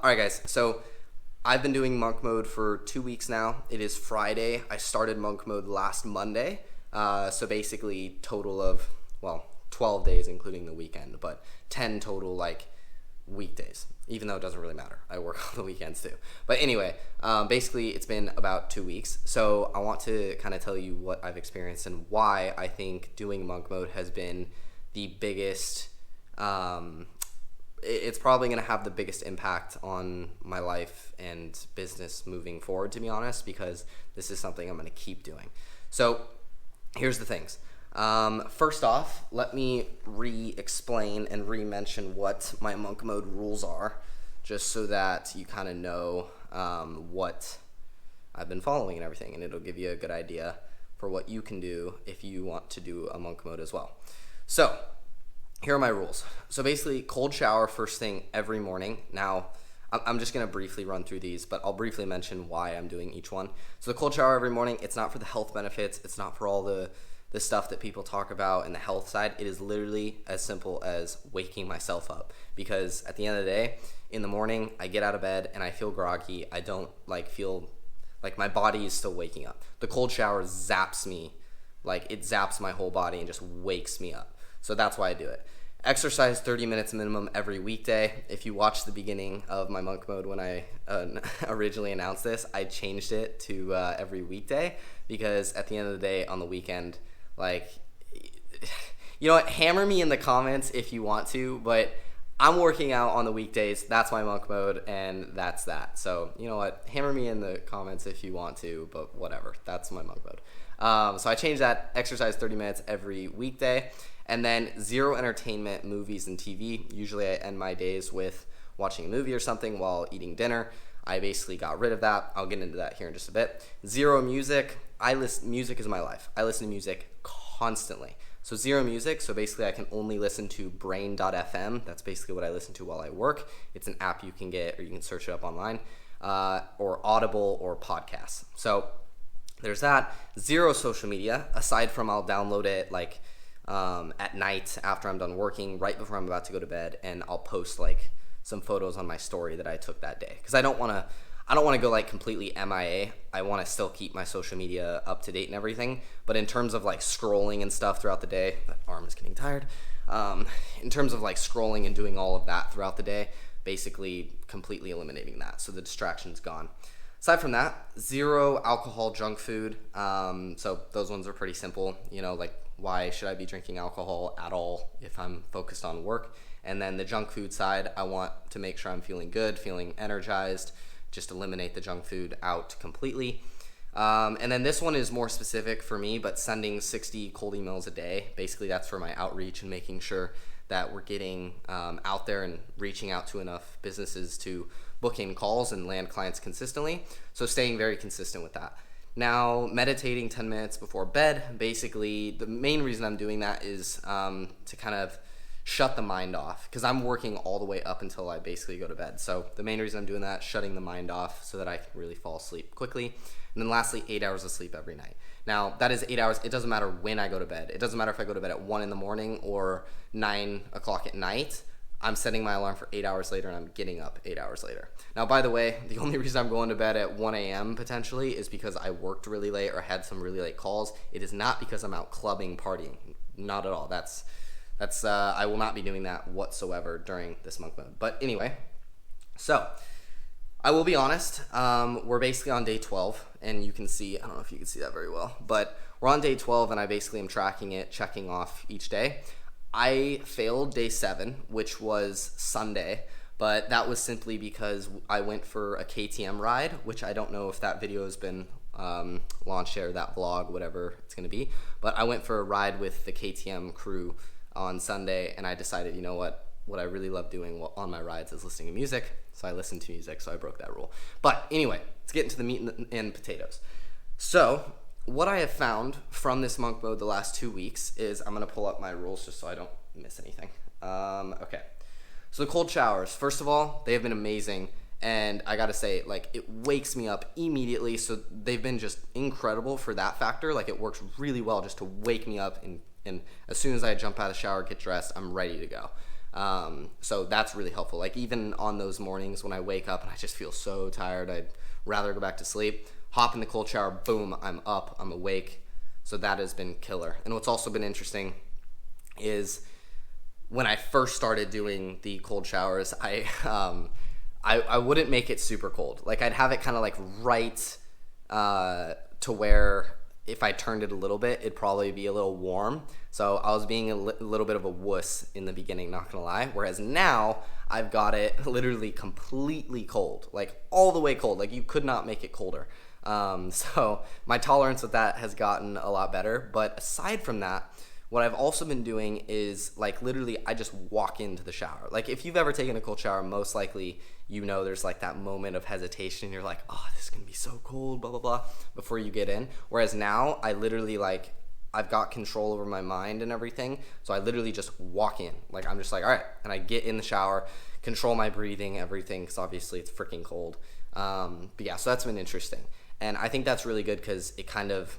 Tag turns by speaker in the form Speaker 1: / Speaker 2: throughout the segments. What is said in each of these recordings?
Speaker 1: All right, guys. So I've been doing monk mode for 2 weeks now. It is Friday. I started monk mode last Monday. So basically, total of 12 days, including the weekend, but 10 total weekdays. Even though it doesn't really matter, I work on the weekends too. But anyway, basically, it's been about 2 weeks. So I want to kind of tell you what I've experienced and why I think doing monk mode has been the biggest. It's probably going to have the biggest impact on my life and business moving forward, to be honest, because this is something I'm going to keep doing. So here's the things. First off, let me re-explain and re-mention what my monk mode rules are, just so that you kind of know what I've been following and everything, and it'll give you a good idea for what you can do if you want to do a monk mode as well. So here are my rules. So basically, cold shower first thing every morning. Now, I'm just going to briefly run through these, but I'll briefly mention why I'm doing each one. So the cold shower every morning, it's not for the health benefits. It's not for all the stuff that people talk about in the health side. It is literally as simple as waking myself up, because at the end of the day, in the morning, I get out of bed and I feel groggy. I don't feel like my body is still waking up. The cold shower zaps me, it zaps my whole body and just wakes me up. So that's why I do it. Exercise 30 minutes minimum every weekday. If you watch the beginning of my monk mode when I originally announced this, I changed it to every weekday, because at the end of the day, on the weekend, you know what, hammer me in the comments if you want to, but I'm working out on the weekdays. That's my monk mode, and that's that. So you know what, hammer me in the comments if you want to, but whatever, that's my monk mode. So I changed that, exercise 30 minutes every weekday, and then zero entertainment, movies and TV. Usually I end my days with watching a movie or something while eating dinner. I basically got rid of that. I'll get into that here in just a bit. Zero music. Music is my life. I listen to music constantly. So zero music. So basically I can only listen to brain.fm. That's basically what I listen to while I work. It's an app you can get, or you can search it up online, or Audible or podcasts. So there's that. Zero social media, aside from I'll download it at night after I'm done working, right before I'm about to go to bed, and I'll post some photos on my story that I took that day, because I don't want to go completely MIA. I want to still keep my social media up to date and everything, but in terms of scrolling and stuff throughout the day, that arm is getting tired. In terms of scrolling and doing all of that throughout the day, basically completely eliminating that, so the distraction's gone. Aside from that, zero alcohol, junk food. So those ones are pretty simple. Why should I be drinking alcohol at all if I'm focused on work? And then the junk food side, I want to make sure I'm feeling good, feeling energized, just eliminate the junk food out completely. And then this one is more specific for me, but sending 60 cold emails a day. Basically, that's for my outreach and making sure that we're getting out there and reaching out to enough businesses to book in calls and land clients consistently. So staying very consistent with that. Now, meditating 10 minutes before bed. Basically, the main reason I'm doing that is to kind of shut the mind off, because I'm working all the way up until I basically go to bed. So the main reason I'm doing that, shutting the mind off so that I can really fall asleep quickly. And then lastly, 8 hours of sleep every night. Now, that is 8 hours. It doesn't matter when I go to bed. It doesn't matter if I go to bed at 1 in the morning or 9 o'clock at night. I'm setting my alarm for 8 hours later, and I'm getting up 8 hours later. Now, by the way, the only reason I'm going to bed at 1 a.m. potentially is because I worked really late or had some really late calls. It is not because I'm out clubbing, partying. Not at all. That's I will not be doing that whatsoever during this monk mode. But anyway, so I will be honest. We're basically on day 12, and you can see, I don't know if you can see that very well, but we're on day 12, and I basically am tracking it, checking off each day. I failed day 7, which was Sunday, but that was simply because I went for a KTM ride, which I don't know if that video has been launched yet, or that vlog, whatever it's going to be. But I went for a ride with the KTM crew on Sunday, and I decided, you know what I really love doing on my rides is listening to music. So I listened to music, so I broke that rule. But anyway, let's get into the meat and potatoes. So what I have found from this monk mode the last 2 weeks is, I'm going to pull up my rules just so I don't miss anything. Okay. So the cold showers, first of all, they have been amazing. And I got to say, it wakes me up immediately. So they've been just incredible for that factor. It works really well just to wake me up. And as soon as I jump out of the shower, get dressed, I'm ready to go. So that's really helpful. Like even on those mornings when I wake up and I just feel so tired, I'd rather go back to sleep, hop in the cold shower, boom, I'm up, I'm awake. So that has been killer. And what's also been interesting is when I first started doing the cold showers, I wouldn't make it super cold. Like I'd have it kind of like right to where if I turned it a little bit, it'd probably be a little warm. So I was being a little bit of a wuss in the beginning, not gonna lie. Whereas now I've got it literally completely cold, like all the way cold. Like you could not make it colder. So my tolerance with that has gotten a lot better. But aside from that, what I've also been doing is like literally I just walk into the shower. Like if you've ever taken a cold shower, most likely you know there's like that moment of hesitation. You're like, oh, this is gonna be so cold, blah, blah, blah, before you get in. Whereas now I literally like, I've got control over my mind and everything. So I literally just walk in. Like I'm just like, all right. And I get in the shower, control my breathing, everything, because obviously it's freaking cold. But yeah, so that's been interesting. And I think that's really good because it kind of,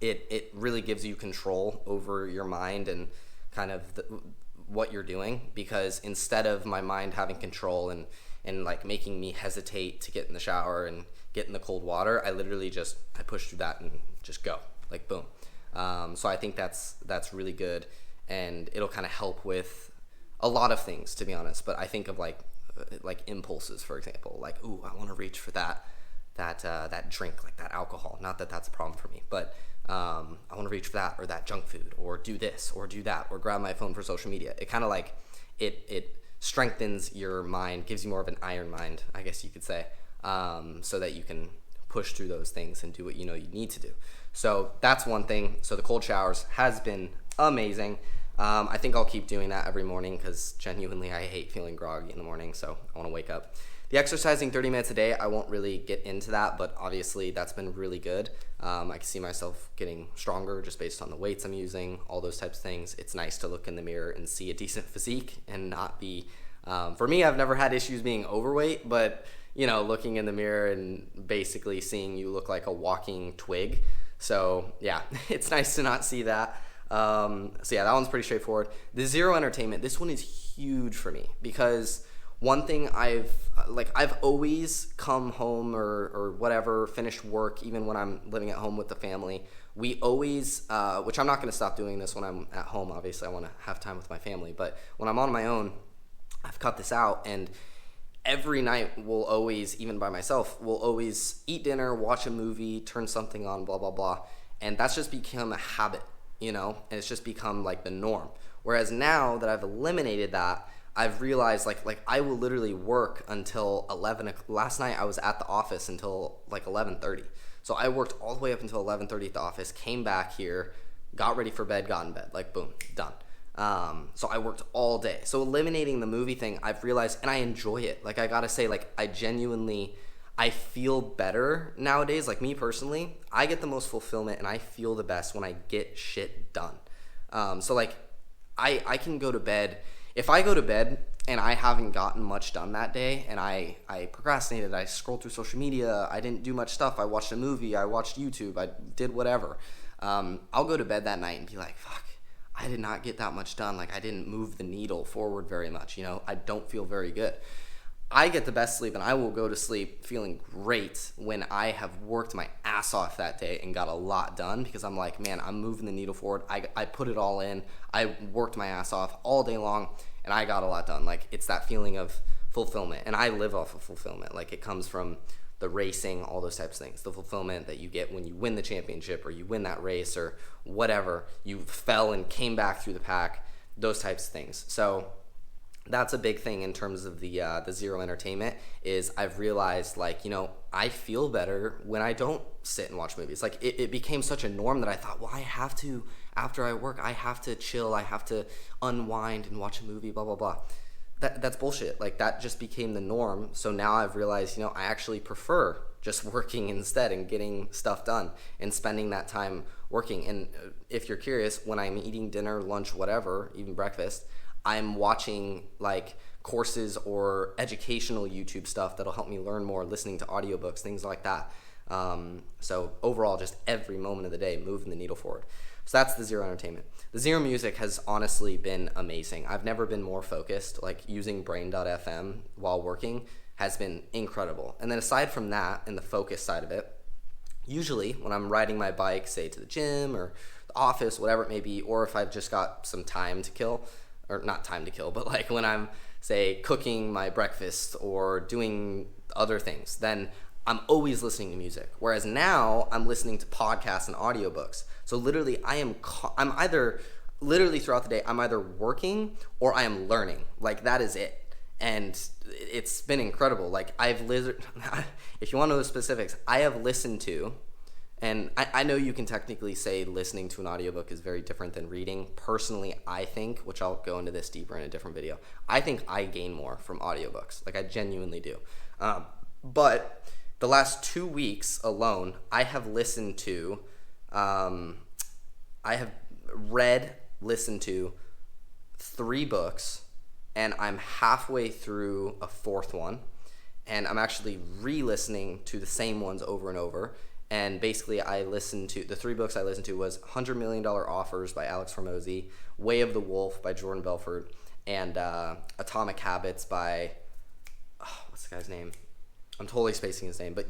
Speaker 1: it really gives you control over your mind and kind of what you're doing, because instead of my mind having control and like making me hesitate to get in the shower and get in the cold water, I literally just, I push through that and just go, like boom. So I think that's really good, and it'll kind of help with a lot of things, to be honest. But I think of like impulses, for example, like, ooh, I want to reach for that drink, like that alcohol. Not that that's a problem for me, but I want to reach for that, or that junk food, or do this or do that, or grab my phone for social media. It kind of like it strengthens your mind, gives you more of an iron mind, I guess you could say, so that you can push through those things and do what you know you need to do. So that's one thing. So the cold showers has been amazing. I think I'll keep doing that every morning because genuinely I hate feeling groggy in the morning, so I want to wake up. The exercising 30 minutes a day, I won't really get into that, but obviously that's been really good. I can see myself getting stronger just based on the weights I'm using, all those types of things. It's nice to look in the mirror and see a decent physique and not be, for me, I've never had issues being overweight, but you know, looking in the mirror and basically seeing you look like a walking twig. So yeah, it's nice to not see that. So yeah, that one's pretty straightforward. The zero entertainment, this one is huge for me because one thing I've always come home or whatever, finished work, even when I'm living at home with the family, we always, which I'm not going to stop doing this when I'm at home, obviously I want to have time with my family, but when I'm on my own, I've cut this out, and every night we'll always, even by myself, we'll always eat dinner, watch a movie, turn something on, blah, blah, blah, and that's just become a habit, you know, and it's just become like the norm. Whereas now that I've eliminated that, I've realized like I will literally work until 11. Last night I was at the office until like 11:30. So I worked all the way up until 11:30 at the office, came back here, got ready for bed, got in bed, like boom, done. So I worked all day. So eliminating the movie thing, I've realized, and I enjoy it. Like I gotta say, like I feel better nowadays. Like me personally, I get the most fulfillment and I feel the best when I get shit done. So like I can go to bed. If I go to bed and I haven't gotten much done that day and I procrastinated, I scrolled through social media, I didn't do much stuff, I watched a movie, I watched YouTube, I did whatever, I'll go to bed that night and be like, fuck, I did not get that much done. Like I didn't move the needle forward very much, you know, I don't feel very good. I get the best sleep and I will go to sleep feeling great when I have worked my ass off that day and got a lot done, because I'm like, man, I'm moving the needle forward. I put it all in. I worked my ass off all day long and I got a lot done. Like it's that feeling of fulfillment, and I live off of fulfillment. Like it comes from the racing, all those types of things. The fulfillment that you get when you win the championship or you win that race or whatever. You fell and came back through the pack, those types of things. So that's a big thing in terms of the zero entertainment, is I've realized, like, you know, I feel better when I don't sit and watch movies. Like it became such a norm that I thought, well, I have to, after I work, I have to chill, I have to unwind and watch a movie, blah, blah, blah. That's bullshit. Like that just became the norm. So now I've realized, you know, I actually prefer just working instead and getting stuff done and spending that time working. And if you're curious, when I'm eating dinner, lunch, whatever, even breakfast, I'm watching like courses or educational YouTube stuff that'll help me learn more, listening to audiobooks, things like that. So overall, just every moment of the day, moving the needle forward. So that's the Zero Entertainment. The Zero Music has honestly been amazing. I've never been more focused. Like using Brain.fm while working has been incredible. And then aside from that, and the focus side of it, usually when I'm riding my bike, say to the gym or the office, whatever it may be, or if I've just got some time to kill, or not time to kill, but like when I'm, say, cooking my breakfast or doing other things, then I'm always listening to music. Whereas now I'm listening to podcasts and audiobooks. So literally I'm either, literally throughout the day, I'm either working or I am learning. Like that is it. And it's been incredible. Like if you want to know the specifics, I have listened to, and I know you can technically say listening to an audiobook is very different than reading. Personally, I think, which I'll go into this deeper in a different video, I think I gain more from audiobooks. Like I genuinely do. But the last 2 weeks alone, I have listened to, I have listened to 3 books, and I'm halfway through a 4th one, and I'm actually re-listening to the same ones over and over. And basically, the 3 books I listened to was $100 Million Offers by Alex Hormozi, Way of the Wolf by Jordan Belfort, and Atomic Habits by, what's the guy's name? I'm totally spacing his name, but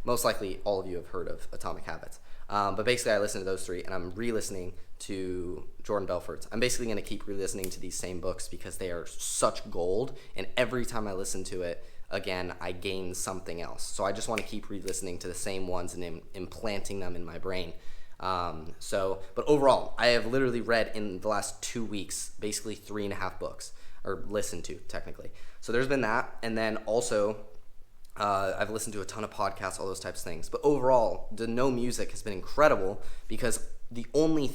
Speaker 1: most likely all of you have heard of Atomic Habits. But basically, I listened to those 3, and I'm re-listening to Jordan Belfort's. I'm basically going to keep re-listening to these same books because they are such gold, and every time I listen to it, again, I gain something else. So I just want to keep re-listening to the same ones and implanting them in my brain. But overall, I have literally read in the last 2 weeks, basically 3.5 books, or listened to, technically. So there's been that, and then also, I've listened to a ton of podcasts, all those types of things. But overall, the no music has been incredible because the only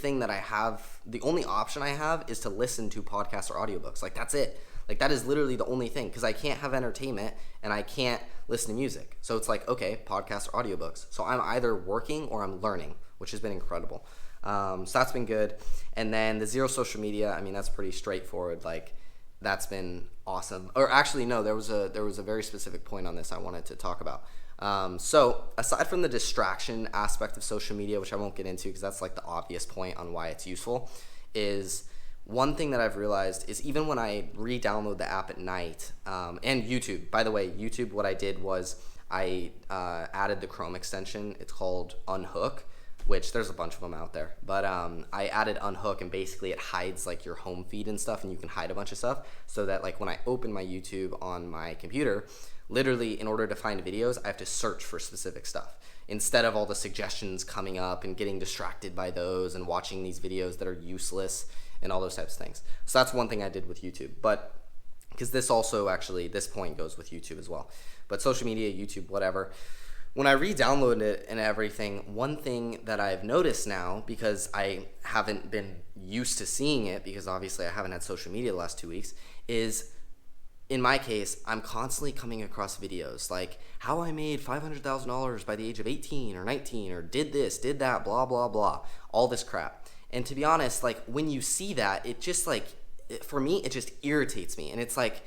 Speaker 1: option I have is to listen to podcasts or audiobooks. Like, that's it. Like, that is literally the only thing because I can't have entertainment and I can't listen to music. So it's like, okay, podcasts or audiobooks. So I'm either working or I'm learning, which has been incredible. So that's been good. And then the Zero Social Media, I mean, that's pretty straightforward. Like, that's been awesome. Or actually, no, there was a very specific point on this I wanted to talk about. So aside from the distraction aspect of social media, which I won't get into because that's like the obvious point on why it's useful, is one thing that I've realized is even when I re-download the app at night, and YouTube, by the way, YouTube, what I did was I added the Chrome extension. It's called Unhook, which there's a bunch of them out there. But I added Unhook, and basically it hides like your home feed and stuff, and you can hide a bunch of stuff so that like when I open my YouTube on my computer, literally in order to find videos, I have to search for specific stuff instead of all the suggestions coming up and getting distracted by those and watching these videos that are useless and all those types of things. So that's one thing I did with YouTube. But because this point goes with YouTube as well. But social media, YouTube, whatever. When I re-downloaded it and everything, one thing that I've noticed now, because I haven't been used to seeing it, because obviously I haven't had social media the last 2 weeks, is in my case, I'm constantly coming across videos like how I made $500,000 by the age of 18 or 19 or did this, did that, blah, blah, blah, all this crap. And to be honest, like when you see that, it just like, for me, it just irritates me. And it's like,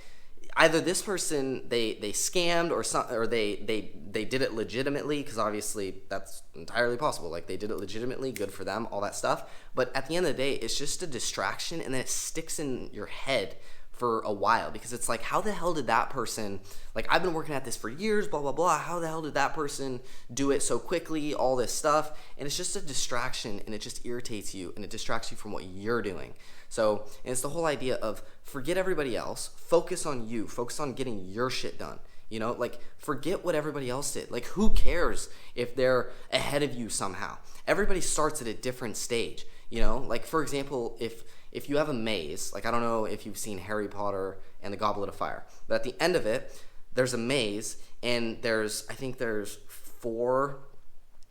Speaker 1: either this person they scammed or they did it legitimately, because obviously that's entirely possible. Like they did it legitimately, good for them, all that stuff. But at the end of the day, it's just a distraction, and then it sticks in your head for a while, because it's like, how the hell did that person, like I've been working at this for years, blah blah blah, how the hell did that person do it so quickly, all this stuff. And it's just a distraction, and it just irritates you, and it distracts you from what you're doing. So, and it's the whole idea of forget everybody else, focus on you, focus on getting your shit done. You know, like forget what everybody else did. Like who cares if they're ahead of you somehow? Everybody starts at a different stage. You know, like for example, if you have a maze, like I don't know if you've seen Harry Potter and the Goblet of Fire, but at the end of it, there's a maze, and I think there's 4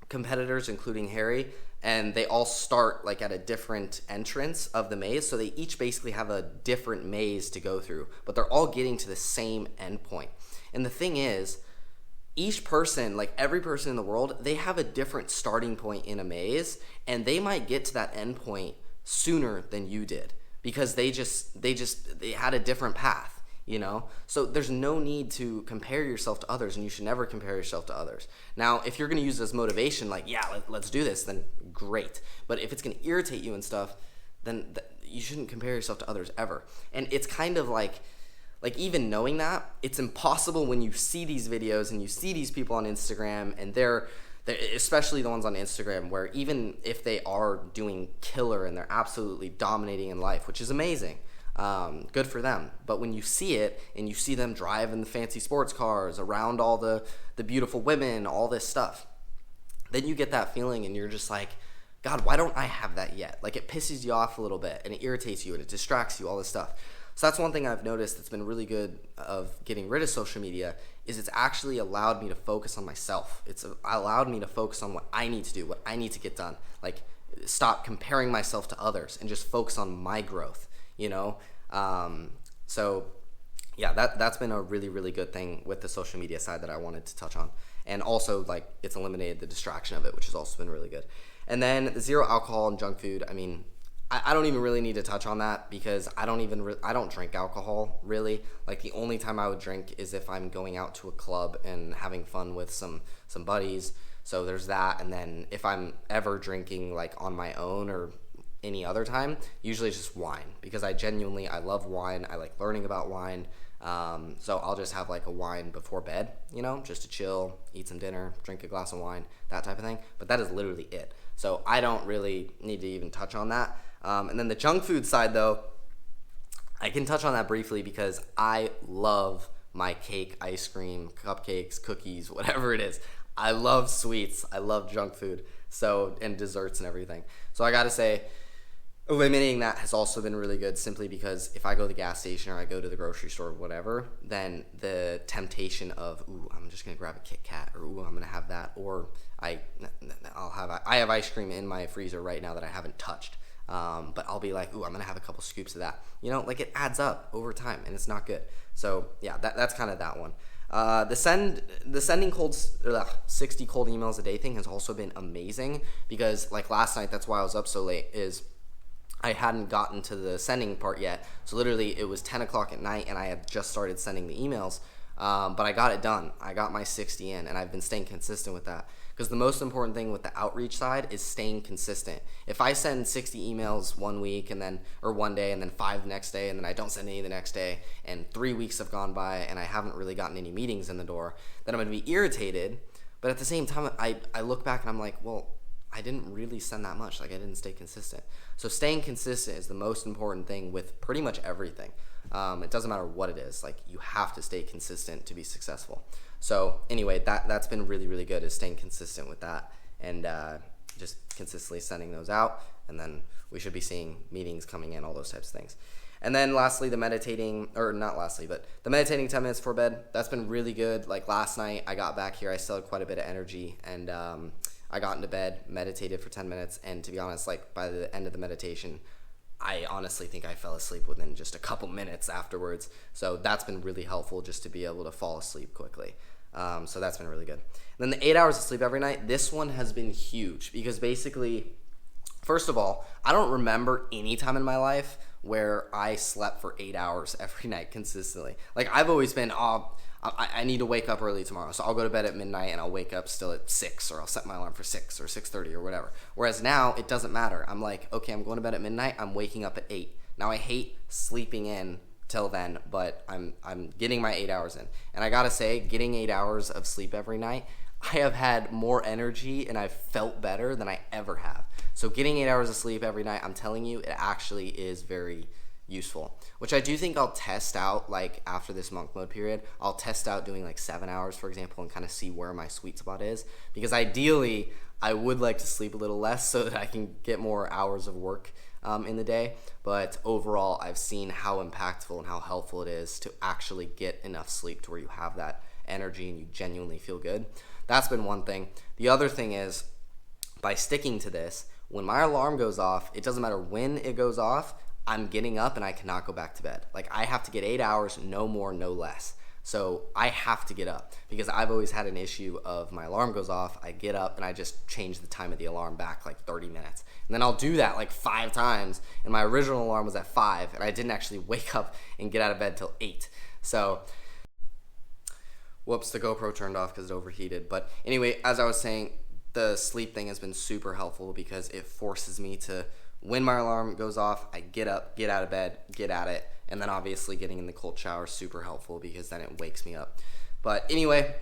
Speaker 1: competitors, including Harry, and they all start like at a different entrance of the maze, so they each basically have a different maze to go through, but they're all getting to the same endpoint. And the thing is, each person, like every person in the world, they have a different starting point in a maze, and they might get to that endpoint sooner than you did because they had a different path. you know? So there's no need to compare yourself to others, and you should never compare yourself to others. Now, if you're going to use it as motivation, like, yeah, let's do this, then great. But if it's going to irritate you and stuff, then you shouldn't compare yourself to others ever. And it's kind of like even knowing that, it's impossible when you see these videos and you see these people on Instagram, and they're especially the ones on Instagram, where even if they are doing killer and they're absolutely dominating in life, which is amazing, good for them. But when you see it and you see them driving the fancy sports cars around all the beautiful women, all this stuff, then you get that feeling and you're just like, God, why don't I have that yet? Like, it pisses you off a little bit and it irritates you and it distracts you, all this stuff. So that's one thing I've noticed that's been really good of getting rid of social media, is it's actually allowed me to focus on myself. It's allowed me to focus on what I need to do, what I need to get done. Like, stop comparing myself to others and just focus on my growth, you know? So yeah, that's been a really, really good thing with the social media side that I wanted to touch on. And also, like, it's eliminated the distraction of it, which has also been really good. And then the zero alcohol and junk food, I mean, I don't even really need to touch on that, because I don't drink alcohol, really. Like, the only time I would drink is if I'm going out to a club and having fun with some buddies. So there's that. And then if I'm ever drinking, like, on my own or any other time, usually it's just wine, because I love wine. I like learning about wine. So I'll just have like a wine before bed, you know, just to chill, eat some dinner, drink a glass of wine, that type of thing. But that is literally it. So I don't really need to even touch on that. And then the junk food side, though, I can touch on that briefly, because I love my cake, ice cream, cupcakes, cookies, whatever it is. I love sweets. I love junk food. So, and desserts and everything. So I gotta say, eliminating that has also been really good, simply because if I go to the gas station or I go to the grocery store or whatever, then the temptation of, ooh, I'm just gonna grab a Kit Kat, or ooh, I'm gonna have that, or I have ice cream in my freezer right now that I haven't touched. But I'll be like, ooh, I'm gonna have a couple scoops of that. You know, like, it adds up over time, and it's not good. So yeah, that's kind of that one. The sending 60 cold emails a day thing has also been amazing, because like last night, that's why I was up so late, is I hadn't gotten to the sending part yet. So literally it was 10 o'clock at night and I had just started sending the emails. But I got it done. I got my 60 in, and I've been staying consistent with that. Because the most important thing with the outreach side is staying consistent. If I send 60 emails one week or one day, and then 5 the next day, and then I don't send any the next day, and 3 weeks have gone by and I haven't really gotten any meetings in the door, then I'm going to be irritated. But at the same time, I look back and I'm like, well, I didn't really send that much. Like, I didn't stay consistent. So staying consistent is the most important thing with pretty much everything. It doesn't matter what it is. Like, you have to stay consistent to be successful. So anyway, that's been really, really good, is staying consistent with that, and just consistently sending those out. And then we should be seeing meetings coming in, all those types of things. And then lastly, the meditating 10 minutes before bed, that's been really good. Like, last night I got back here, I still had quite a bit of energy, and I got into bed, meditated for 10 minutes, and to be honest, like, by the end of the meditation, I honestly think I fell asleep within just a couple minutes afterwards. So that's been really helpful, just to be able to fall asleep quickly. So that's been really good. And then the 8 hours of sleep every night, this one has been huge, because basically, first of all, I don't remember any time in my life where I slept for 8 hours every night consistently. Like, I've always been, I need to wake up early tomorrow, so I'll go to bed at midnight and I'll wake up still at 6, or I'll set my alarm for 6 or 6:30 or whatever. Whereas now, it doesn't matter. I'm like, okay, I'm going to bed at midnight, I'm waking up at 8. Now, I hate sleeping in till then, but I'm getting my 8 hours in. And I gotta say, getting 8 hours of sleep every night, I have had more energy and I've felt better than I ever have. So getting 8 hours of sleep every night, I'm telling you, it actually is very useful, which I do think I'll test out. Like, after this monk mode period, I'll test out doing like 7 hours, for example, and kind of see where my sweet spot is, because ideally I would like to sleep a little less so that I can get more hours of work in the day. But overall, I've seen how impactful and how helpful it is to actually get enough sleep to where you have that energy and you genuinely feel good. That's been one thing. The other thing is, by sticking to this, when my alarm goes off, it doesn't matter when it goes off, I'm getting up and I cannot go back to bed. Like, I have to get 8 hours, no more, no less. So I have to get up, because I've always had an issue of my alarm goes off, I get up and I just change the time of the alarm back like 30 minutes. And then I'll do that like 5 times, and my original alarm was at 5, and I didn't actually wake up and get out of bed till 8. So, whoops, the GoPro turned off because it overheated. But anyway, as I was saying, the sleep thing has been super helpful because it forces me to, when my alarm goes off, I get up, get out of bed, get at it. And then obviously getting in the cold shower is super helpful because then it wakes me up. But anyway,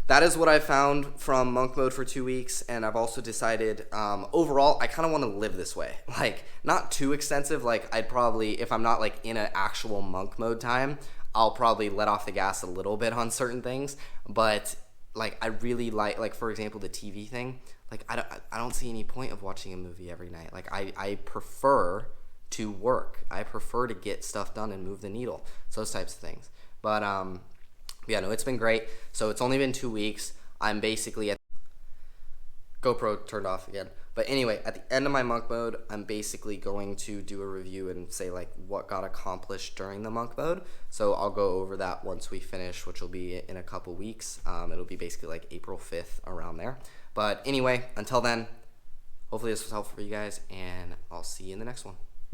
Speaker 1: that is what I found from monk mode for 2 weeks. And I've also decided, overall, I kind of want to live this way. Like, not too extensive. Like, I'd probably, if I'm not like in an actual monk mode time, I'll probably let off the gas a little bit on certain things. But like, I really like for example, the TV thing. Like, I don't see any point of watching a movie every night. Like, I prefer to work. I prefer to get stuff done and move the needle. So those types of things. But yeah, no, it's been great. So it's only been 2 weeks. I'm basically at GoPro turned off again. But anyway, at the end of my monk mode, I'm basically going to do a review and say like what got accomplished during the monk mode. So I'll go over that once we finish, which will be in a couple weeks. It'll be basically like April 5th, around there. But anyway, until then, hopefully this was helpful for you guys, and I'll see you in the next one.